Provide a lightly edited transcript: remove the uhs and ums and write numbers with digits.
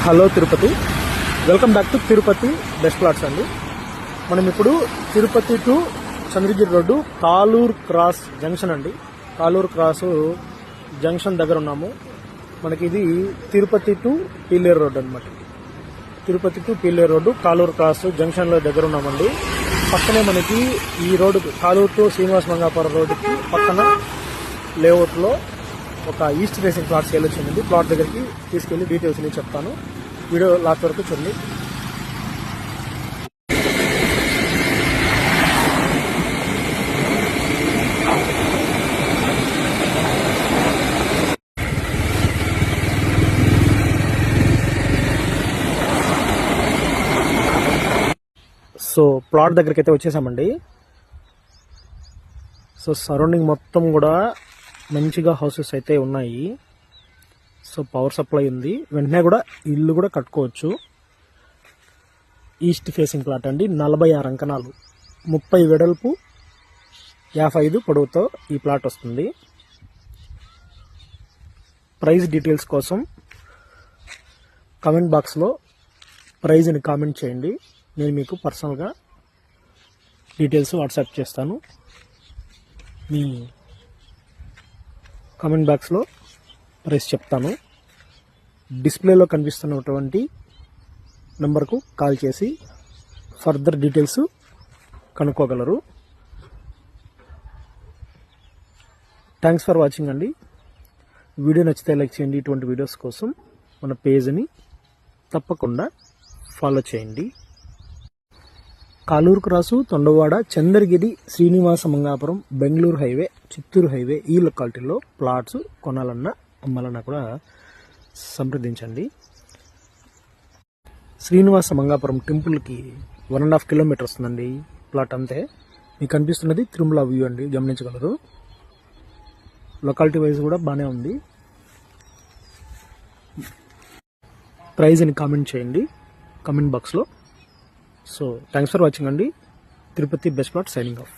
Hello Tirupati, welcome back to Tirupati best plots అండి. మనం ఇప్పుడు Tirupati to Chandragiri road Kaluru cross junction అండి. కాలూరు క్రాస్ జంక్షన్ దగ్గర ఉన్నాము. మనకి ఇది తిరుపతి టు పీలేరు రోడ్డు అనమాట. Tirupati to Pileru road Kaluru cross జంక్షన్లో దగ్గర ఉన్నామండి. పక్కనే మనకి ఈ రోడ్డు కాలూరు టు శ్రీనివాస మంగాపురం రోడ్డుకి పక్కన లేఅవుట్లో ఒక ఈస్ట్ ఫేసింగ్ ప్లాట్ సేల్ వచ్చిందండి. ప్లాట్ దగ్గరికి తీసుకెళ్లి డీటెయిల్స్ నేను చెప్తాను. వీడియో లాస్ట్ వరకు చూడండి. సో ప్లాట్ దగ్గరికి అయితే వచ్చేసామండి. సో సరౌండింగ్ మొత్తం కూడా మంచిగా హౌసెస్ అయితే ఉన్నాయి. సో పవర్ సప్లై ఉంది. వెంటనే కూడా ఇల్లు కూడా కట్టుకోవచ్చు. ఈస్ట్ ఫేసింగ్ ప్లాట్ అండి. 46 అంకణాలు, 30 వెడల్పు, 55 పొడవుతో ఈ ప్లాట్ వస్తుంది. ప్రైస్ డీటెయిల్స్ కోసం కామెంట్ బాక్స్లో ప్రైజ్ని కామెంట్ చేయండి. నేను మీకు పర్సనల్గా డీటెయిల్స్ వాట్సాప్ చేస్తాను. మీ కామెంట్ బాక్స్లో ప్రైస్ చెప్తాను. డిస్ప్లేలో కనిపిస్తున్నటువంటి నెంబర్కు కాల్ చేసి ఫర్దర్ డీటెయిల్స్ కనుక్కోగలరు. థ్యాంక్స్ ఫర్ వాచింగ్ అండి. వీడియో నచ్చితే లైక్ చేయండి. ఇటువంటి వీడియోస్ కోసం మన పేజ్ని తప్పకుండా ఫాలో చేయండి. Kaluru cross, Thondavada, Chandragiri, Srinivasa Mangapuram, Bengaluru highway, Chittoor highway ఈ లొకాలిటీలో ప్లాట్స్ కొనాలన్నా అమ్మాలన్నా కూడా సంప్రదించండి. శ్రీనివాస మంగాపురం టెంపుల్కి 1.5 కిలోమీటర్ వస్తుందండి ప్లాట్. అంతే. మీకు కనిపిస్తున్నది తిరుమల వ్యూ అండి, గమనించగలరు. లొకాలిటీ వైజ్ కూడా బాగానే ఉంది. ప్రైజ్ని కామెంట్ చేయండి కామెంట్ బాక్స్లో. సో థ్యాంక్స్ ఫర్ వాచింగ్ అండి. Tirupati best plot signing off.